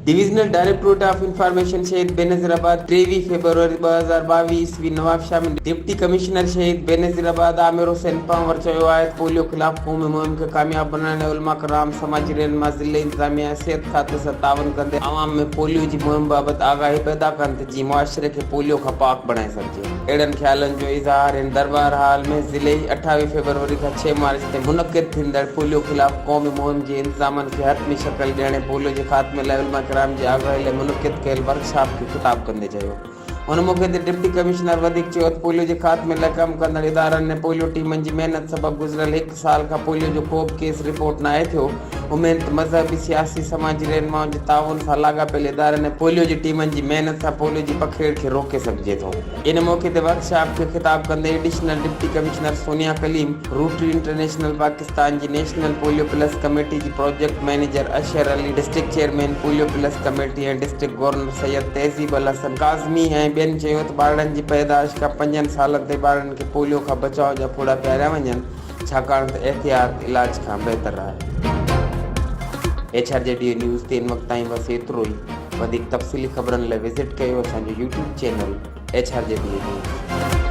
Divisional directorate of information शहीद Benazirabad 23 February 2022 ईस्वी नवाब शाह में डिप्टी कमिश्नर शहीद बेनजीराबाद आमिर हुसैन पंवर चयो आहे पोलियो खिलाफ क़ौमी मुहिम खे कामयाब बनाने उलमा कराम समाजी रहनुमा ज़िले इंतजामिया सेहत खाते सां तावन कंदे आवाम में पोलियो जी मुहिम बाबत आगाही पैदा कनि जी मुआशरे खे पोलियो खां पाक बणाए सघिजे। अहिड़नि ख़्यालनि जो इज़हार हिन दरबार हाल में ज़िले 28 फेब्रुआरी खां 6 मार्च ते मुनक़िद थींदड़ पोलियो खिलाफ क़ौमी मुहिम जे इंतजामनि खे हतमी शक्ल ॾियण ऐं पोलियो जे ख़ात्मे लाइ उलमा कराम जी आगाही लाइ मुनक़िद कयल वर्कशॉप खे ख़िताब कंदे चयो। उन मौक़े ते डिप्टी कमिश्नर वधीक चयो त पोलियो जे ख़ात्मे लाइ कमु कंदड़ इदारनि ऐं पोलियो टीमनि जी महिनत सबबि गुज़िरियल 1 साल खां पोलियो जो को बि केस रिपोर्ट न आहे थियो। उमेद त मज़हबी सियासी समाजी रहनुमाउनि जे ताउन सां लाॻापियल इदारनि ऐं पोलियो जी टीमनि जी महिनत सां पोलियो जी पखेड़ खे रोके सघिजे थो। इन मौक़े ते वर्कशॉप खे ख़िताब कंदे additional deputy commissioner Sonia Kaleem, Rotary International Pakistan जी नेशनल पोलियो प्लस कमेटी जी project manager Ashar Ali, district chairman polio plus committee ऐं डिस्ट्रिक्ट गवर्नर सैयद तहज़ीब अल हसन काज़मी ऐं ॿियनि चयो त ॿारनि जी पैदाइश खां 5 सालनि ते ॿारनि खे पोलियो खां बचाव जा फोड़ा पियारिया वञनि, छाकाणि त एहतियात इलाज खां बहितर आहे। HRJDA न्यूज़ ते इन वक़्त ताईं बसि एतिरो ई। वधीक तफ़सीली ख़बरनि लाइ विज़िट कयो असांजो YouTube चैनल HRJDA न्यूज़।